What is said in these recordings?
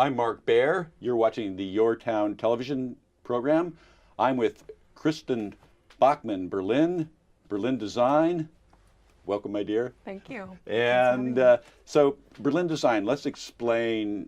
I'm Mark Baer. You're watching the YourTown television program. I'm with Kierstyn Bachmann Berlin, Berlin Design. Welcome, my dear. Thank you. And so Berlin Design, let's explain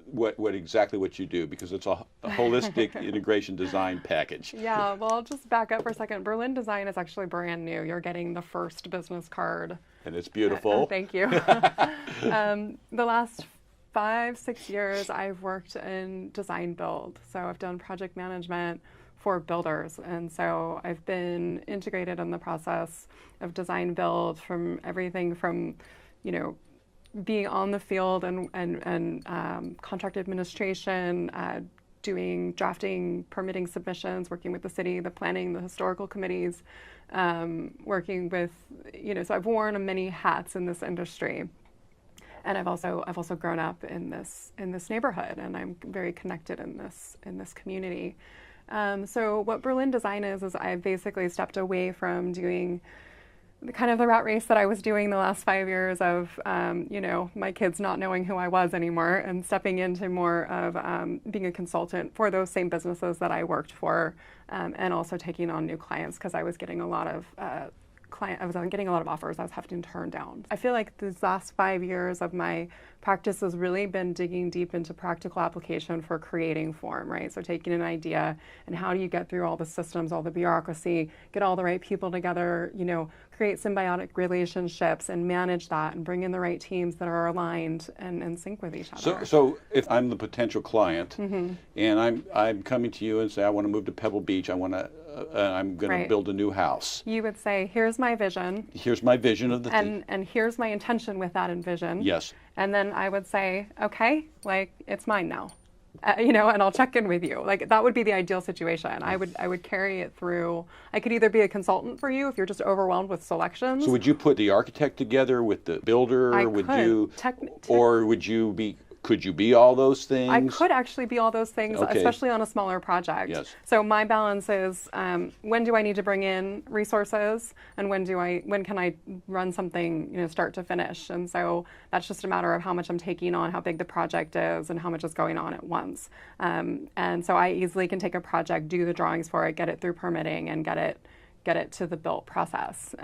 exactly what you do, because it's a holistic integration design package. Yeah, well, I'll just back up for a second. Berlin Design is actually brand new. You're getting the first business card. And it's beautiful. Thank you. The last 5-6 years, I've worked in design build. So I've done project management for builders. And so I've been integrated in the process of design build, from everything from, being on the field and contract administration, doing drafting, permitting submissions, working with the city, the planning, the historical committees, working with, so I've worn many hats in this industry. And I've also grown up in this neighborhood, and I'm very connected in this community. So what Berlin Design is I've basically stepped away from doing the rat race that I was doing the last 5 years of, my kids not knowing who I was anymore, and stepping into more of being a consultant for those same businesses that I worked for, and also taking on new clients, because I was getting a lot of offers I was having to turn down. I feel like these last 5 years of my practice has really been digging deep into practical application for creating form, right? So taking an idea and how do you get through all the systems, all the bureaucracy, get all the right people together, create symbiotic relationships and manage that, and bring in the right teams that are aligned and in sync with each other. So if I'm the potential client, and I'm coming to you and say, I want to move to Pebble Beach, I'm going to build a new house. You would say, here's my vision. Here's my vision of the thing. And here's my intention with that vision. Yes. And then I would say, okay, it's mine now. And I'll check in with you. That would be the ideal situation. I would carry it through. I could either be a consultant for you if you're just overwhelmed with selections. So would you put the architect together with the builder? Could you be all those things? I could actually be all those things, especially on a smaller project. Yes. So my balance is, when do I need to bring in resources, and when can I run something, start to finish? And so that's just a matter of how much I'm taking on, how big the project is, and how much is going on at once. And so I easily can take a project, do the drawings for it, get it through permitting, and get it to the built process.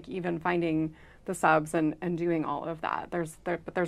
Even finding the subs and doing all of that. There's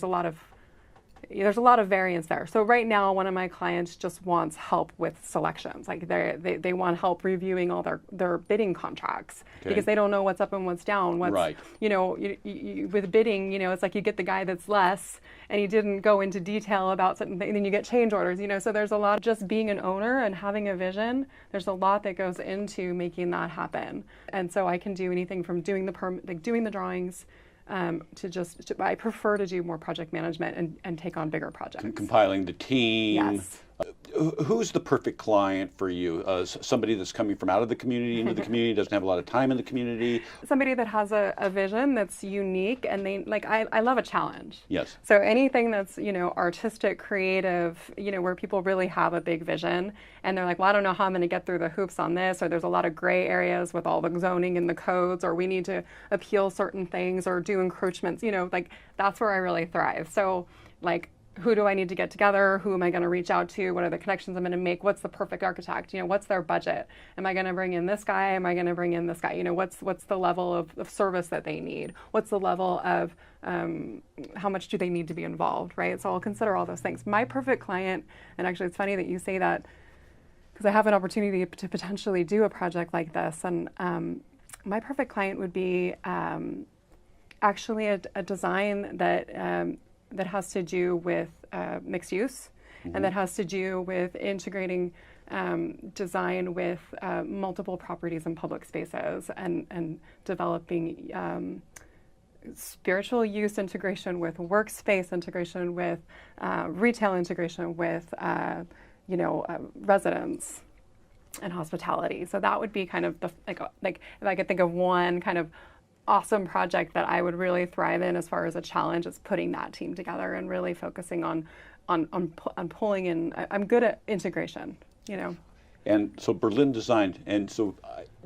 a lot of variance there. So right now, one of my clients just wants help with selections. They want help reviewing all their bidding contracts, because they don't know what's up and what's down. Right. With bidding, it's like you get the guy that's less, and you didn't go into detail about something, and then you get change orders. So there's a lot of just being an owner and having a vision. There's a lot that goes into making that happen. And so I can do anything from doing the drawings, I prefer to do more project management and take on bigger projects. Compiling the team. Yes. Who's the perfect client for you? Somebody that's coming from out of the community into the community, doesn't have a lot of time in the community? Somebody that has a vision that's unique, and I love a challenge. Yes. So anything that's, artistic, creative, where people really have a big vision, and they're like, well, I don't know how I'm going to get through the hoops on this, or there's a lot of gray areas with all the zoning and the codes, or we need to appeal certain things or do encroachments, that's where I really thrive. So who do I need to get together? Who am I going to reach out to? What are the connections I'm going to make? What's the perfect architect? What's their budget? Am I going to bring in this guy? Am I going to bring in this guy? What's the level of service that they need? What's the level of how much do they need to be involved, right? So I'll consider all those things. My perfect client, and actually it's funny that you say that, because I have an opportunity to potentially do a project like this, and my perfect client would be actually a design that has to do with mixed use, and that has to do with integrating design with multiple properties and public spaces, and developing spiritual use integration with workspace integration with retail integration with residents and hospitality. So that would be kind of the like if I could think of one kind of awesome project that I would really thrive in as far as a challenge, is putting that team together and really focusing on pulling in. I'm good at integration, And so Berlin Design, and so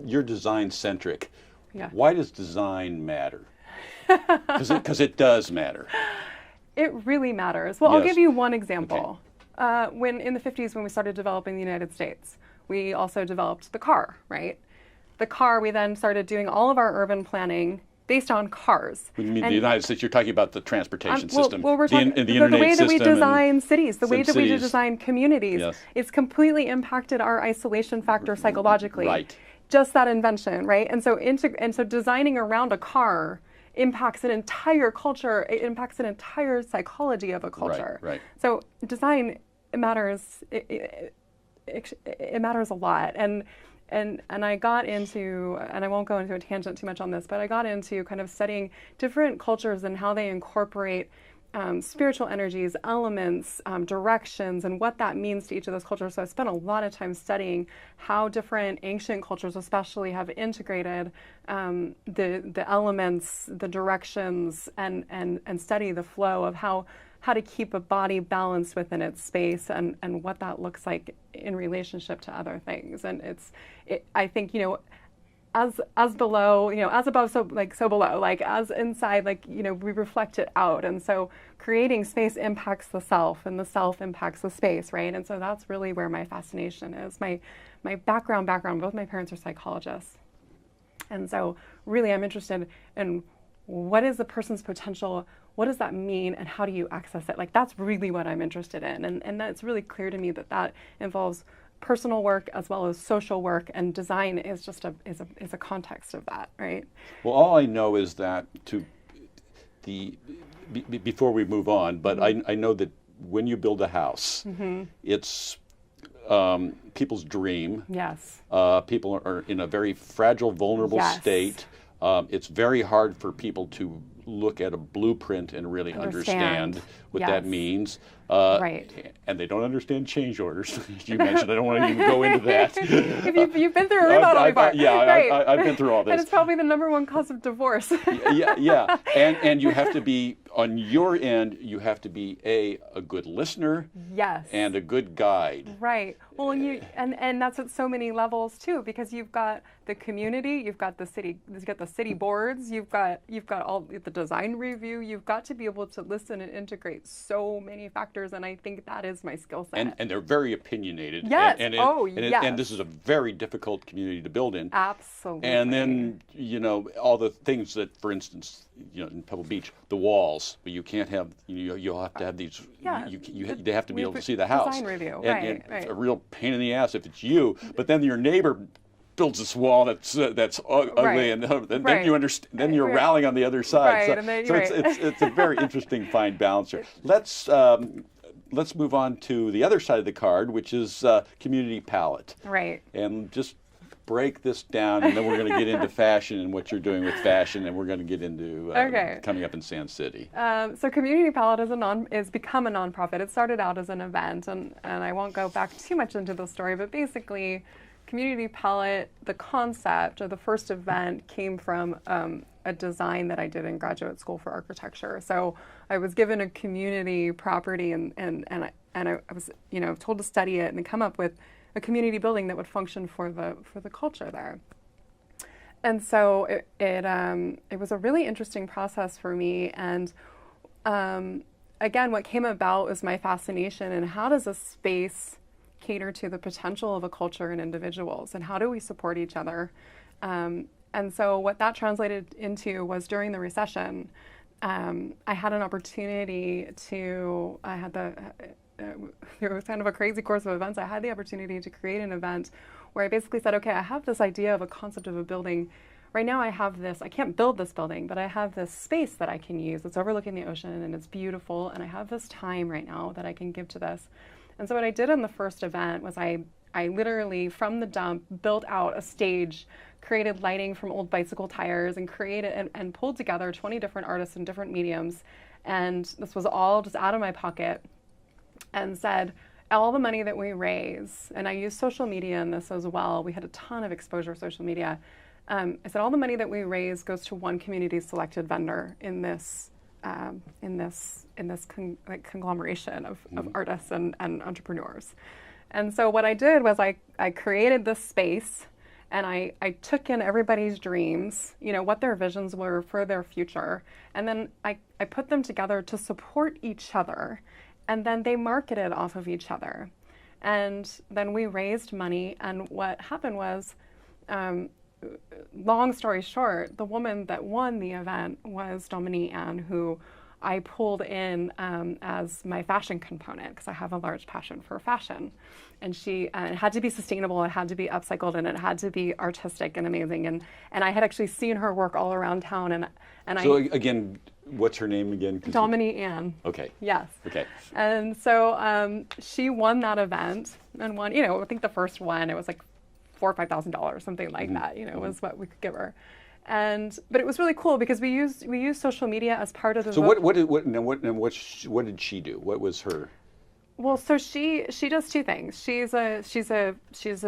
you're design centric. Yeah. Why does design matter? Because it does matter. It really matters. Well, I'll Yes. give you one example. When in the 50s, when we started developing the United States, we also developed the car, right? The car, we then started doing all of our urban planning based on cars. When you mean the United States, you're talking about the transportation system, Well, we're talking the the internet way that we system design cities, the way and that we cities. design communities. Yes. It's completely impacted our isolation factor psychologically. Right. Just that invention, right? And so designing around a car impacts an entire culture. It impacts an entire psychology of a culture. Right. So design matters. It matters a lot. And I got into, and I won't go into a tangent too much on this, but I got into kind of studying different cultures and how they incorporate spiritual energies, elements, directions, and what that means to each of those cultures. So I spent a lot of time studying how different ancient cultures especially have integrated the elements, the directions, and study the flow of how to keep a body balanced within its space and what that looks like in relationship to other things. And I think, as below, as above, so below, like as inside, we reflect it out. And so creating space impacts the self and the self impacts the space, right? And so that's really where my fascination is. My background, both my parents are psychologists. And so really I'm interested in what is a person's potential, what does that mean, and how do you access it? Like, that's really what I'm interested in. And that's really clear to me that involves personal work as well as social work, and design is just a context of that, right? Well, all I know is that before we move on, but I know that when you build a house, it's people's dream. Yes. People are in a very fragile, vulnerable state. It's very hard for people to look at a blueprint and really understand what that means. Right. And they don't understand change orders. As you mentioned, I don't want to even go into that. If you've been through a remodel before. I've been through all this. And it's probably the #1 cause of divorce. Yeah. And you have to be, on your end, you have to be a good listener. Yes. And a good guide. Right. Well, and that's at so many levels too, because you've got the community, you've got the city boards, you've got all the design review. You've got to be able to listen and integrate so many factors, and I think that is my skill set. And they're very opinionated. Yes. And this is a very difficult community to build in. Absolutely. And then all the things that, for instance, in Pebble Beach, the walls. But you can't have. You'll have to have these. Yeah. They have to be able to see the house. Design review. And it's a real pain in the ass if it's you. But then your neighbor builds this wall that's ugly, and then you understand. Then you're rallying on the other side. It's a very interesting fine balance here. Let's move on to the other side of the card, which is community palette. Right. And just break this down, and then we're going to get into fashion and what you're doing with fashion, and we're going to get into coming up in Sand City. So Community Palette is become a nonprofit. It started out as an event, and I won't go back too much into the story, but basically, Community Palette, the concept of the first event came from a design that I did in graduate school for architecture. So I was given a community property, and I was told to study it and come up with a community building that would function for the culture there. And so it was a really interesting process for me. And again, what came about was my fascination in how does a space cater to the potential of a culture and individuals, and how do we support each other? And so what that translated into was during the recession, I had an opportunity to, it was kind of a crazy course of events. I had the opportunity to create an event where I basically said, okay, I have this idea of a concept of a building. Right now I have this, I can't build this building, but I have this space that I can use. It's overlooking the ocean and it's beautiful, and I have this time right now that I can give to this. And so what I did in the first event was I literally, from the dump, built out a stage, created lighting from old bicycle tires, and created and pulled together 20 different artists in different mediums. And this was all just out of my pocket, and said, all the money that we raise, and I use social media in this as well. We had a ton of exposure to social media. I said, all the money that we raise goes to one community selected vendor in this conglomeration of artists and entrepreneurs. And so what I did was I created this space, And I took in everybody's dreams, what their visions were for their future. And then I put them together to support each other. And then they marketed off of each other. And then we raised money. And what happened was, long story short, the woman that won the event was Dominique Ann, who I pulled in as my fashion component because I have a large passion for fashion. And it had to be sustainable, it had to be upcycled, and it had to be artistic and amazing. And I had actually seen her work all around town. So again, what's her name again? Dominique Ann. Okay. Yes. Okay. And so she won that event and won, I think the first one, it was like $4,000 or $5,000, something like that, was what we could give her. But it was really cool because we used social media as part of the. So what did she do? What was her? Well, so she does two things. She's a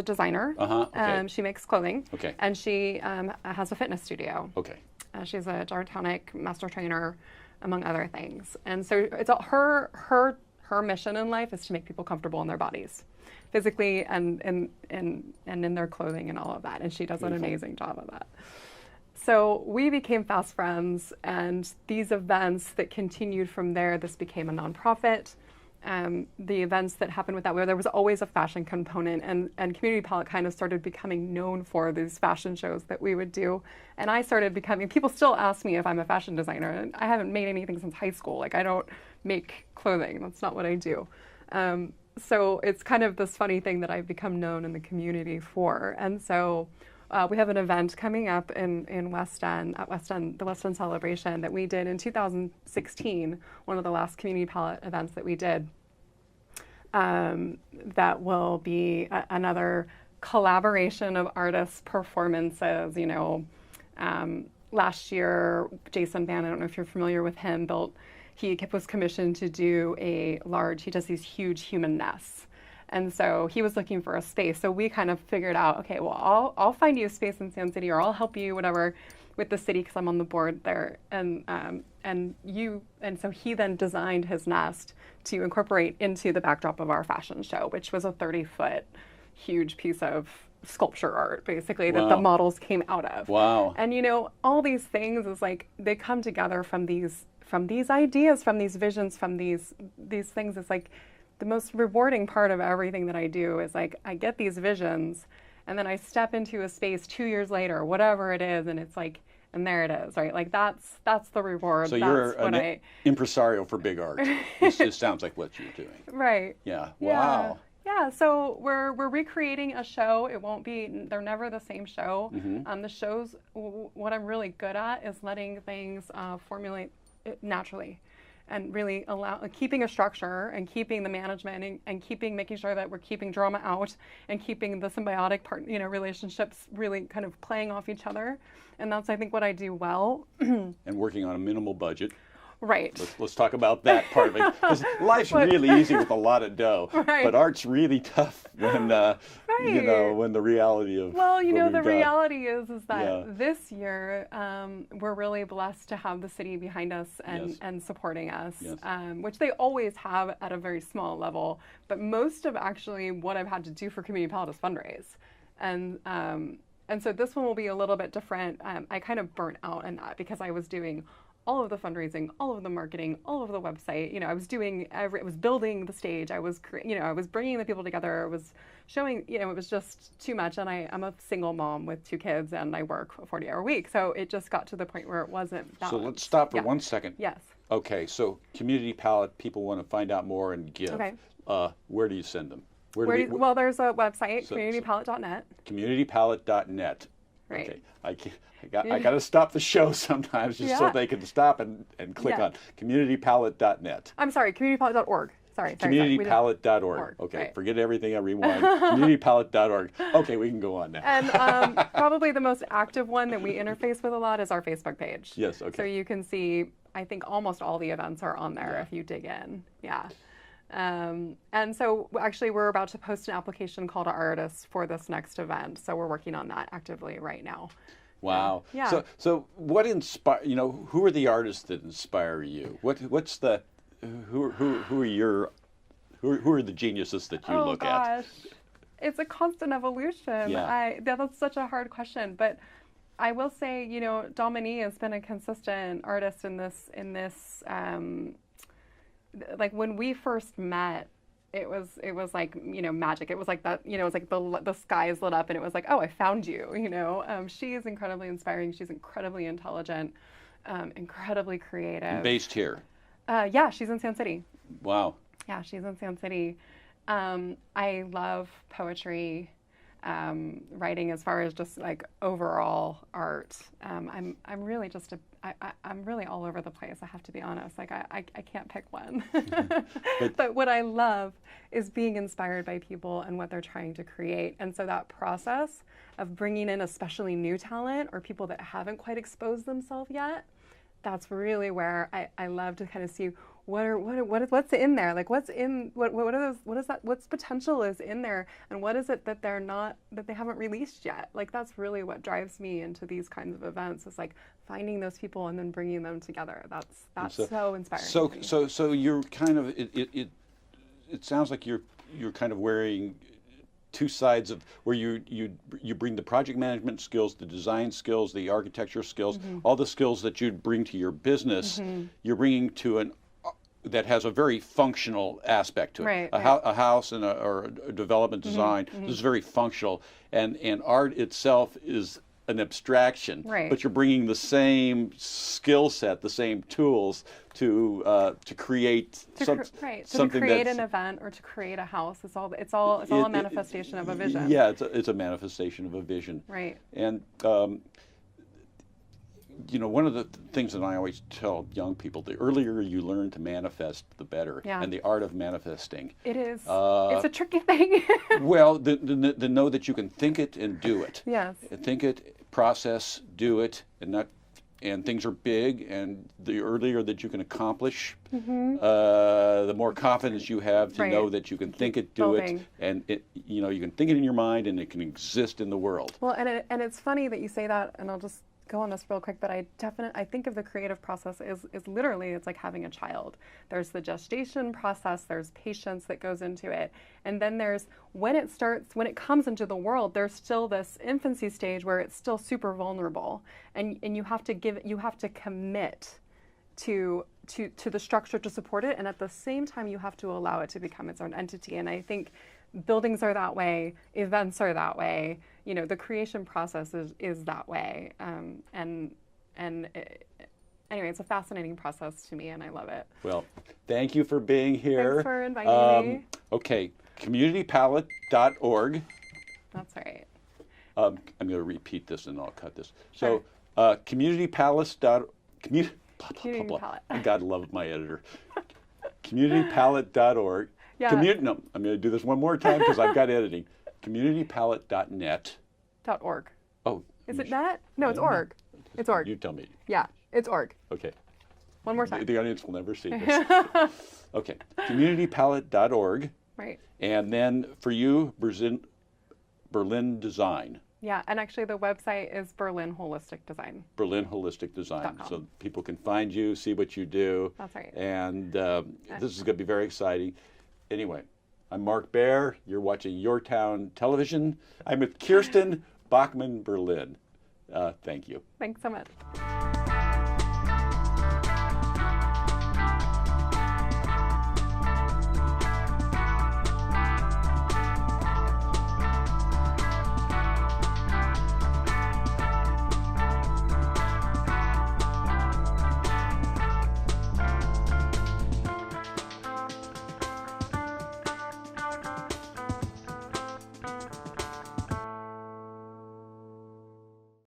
designer. Okay. She makes clothing. Okay. And she has a fitness studio. Okay. She's a gyrotonic master trainer, among other things. And so it's her mission in life is to make people comfortable in their bodies, physically and in their clothing and all of that. And she does an amazing job of that. So we became fast friends, and these events that continued from there, this became a nonprofit. The events that happened with that, where there was always a fashion component, and Community Palette kind of started becoming known for these fashion shows that we would do. And I started becoming, people still ask me if I'm a fashion designer, and I haven't made anything since high school. Like, I don't make clothing, that's not what I do. So it's kind of this funny thing that I've become known in the community for. And so we have an event coming up in West End, at West End, the West End Celebration that we did in 2016, one of the last Community Palette events that we did. That will be another collaboration of artists' performances. Last year, Jason Van, I don't know if you're familiar with him, he was commissioned to do he does these huge human nests. And so he was looking for a space. So we kind of figured out, okay, well, I'll find you a space in Sand City, or I'll help you, whatever, with the city, because I'm on the board there. And so he then designed his nest to incorporate into the backdrop of our fashion show, which was a 30-foot huge piece of sculpture art, basically, that the models came out of. Wow. And all these things is like, they come together from these ideas, from these visions, from these things. It's like, the most rewarding part of everything that I do is like, I get these visions and then I step into a space 2 years later, whatever it is, and it's like, and there it is, right? Like that's the reward. So you're an impresario for big art. It sounds like what you're doing. Right. Yeah. Wow. Yeah. So we're recreating a show. They're never the same show. Mm-hmm. The shows, what I'm really good at is letting things formulate naturally. And really keeping a structure and keeping the management and making sure that we're keeping drama out and keeping the symbiotic relationships really kind of playing off each other. And that's, I think, what I do well. And working on a minimal budget. Right. Let's talk about that part of it. Because life's really easy with a lot of dough, but art's really tough when when the reality of the reality is that this year we're really blessed to have the city behind us and supporting us, which they always have at a very small level. But most of actually what I've had to do for Community Palette is fundraise, and so this one will be a little bit different. I kind of burnt out in that because I was doing all of the fundraising, all of the marketing, all of the website. I was doing I was building the stage. I was I was bringing the people together. I was showing. It was just too much. And I'm a single mom with 2 kids, and I work a 40-hour week. So it just got to the point where it wasn't balanced. So let's stop for 1 second. Yes. Okay. So Community Palette, people want to find out more and give. Okay. Where do you send them? Well, there's a website, communitypalette.net. Communitypalette.net. Right. Okay. I got to stop the show sometimes just so they can stop and click on communitypalette.net. I'm sorry, communitypalette.org. Sorry. Communitypalette.org. Okay, right. Forget everything I rewind. Communitypalette.org. Okay, we can go on now. And probably the most active one that we interface with a lot is our Facebook page. Yes, okay. So you can see, I think almost all the events are on there if you dig in. Yeah. And so actually we're about to post an application call to artists for this next event. So we're working on that actively right now. Wow. Yeah. So what who are the artists that inspire you? What's the who are the geniuses that you look at? it's a constant evolution. Yeah. That's such a hard question, but I will say, Dominique has been a consistent artist in this, like when we first met, it was like, magic. It was like that, it was like the skies lit up and it was like, oh, I found you, She is incredibly inspiring. She's incredibly intelligent, incredibly creative. Based here? Yeah, she's in Sand City. Wow. Yeah, she's in Sand City. I love poetry, writing as far as just like overall art. I'm really just I'm really all over the place. I have to be honest. Like I can't pick one. But what I love is being inspired by people and what they're trying to create. And so that process of bringing in especially new talent or people that haven't quite exposed themselves yet, that's really where I love to kind of see what's in there, like what's potential is in there, and what is it that they haven't released yet. Like that's really what drives me into these kinds of events, is like finding those people and then bringing them together. That's so inspiring. So you're kind of it sounds like you're kind of wearing two sides of where you bring the project management skills, the design skills, the architecture skills, all the skills that you'd bring to your business, you're bringing to an that has a very functional aspect to it. Right, a house and or a development design this is very functional, and art itself is an abstraction. Right. But you're bringing the same skill set, the same tools to create something. To create an event or to create a house, it's all a manifestation of a vision. Yeah, it's a manifestation of a vision. Right. And one of the things that I always tell young people, the earlier you learn to manifest, the better. Yeah. And the art of manifesting. It is. It's a tricky thing. Well, the know that you can think it and do it. Yes. Think it, process, do it, and things are big, and the earlier that you can accomplish, the more confidence you have to know that you can think it, do it, and you can think it in your mind, and it can exist in the world. Well, and it's funny that you say that, and I'll just go on this real quick, but I think of the creative process is literally, it's like having a child. There's the gestation process, there's patience that goes into it, and then there's when it comes into the world, there's still this infancy stage where it's still super vulnerable, and you have to commit to the structure to support it, and at the same time you have to allow it to become its own entity. And I think buildings are that way, events are that way, the creation process is that way. Anyway, it's a fascinating process to me, and I love it. Well, thank you for being here. Thanks for inviting me. Okay, communitypalette.org. That's right. I'm going to repeat this and I'll cut this. So, communitypalette. I gotta love my editor. Communitypalette.org. Yeah. No, I'm going to do this one more time because I've got editing. Communitypalette.net. .org. Oh. Is it net? No, it's org. It's org. You tell me. Yeah, it's org. Okay. One more time. The audience will never see this. Okay. Communitypalette.org. Right. And then for you, Berlin Design. Yeah, and actually the website is Berlin Holistic Design. Berlin Holistic Design. So people can find you, see what you do. That's right. And this is going to be very exciting. Anyway, I'm Mark Baer. You're watching YourTown Television. I'm with Kierstyn Bachmann Berlin. Thank you. Thanks so much.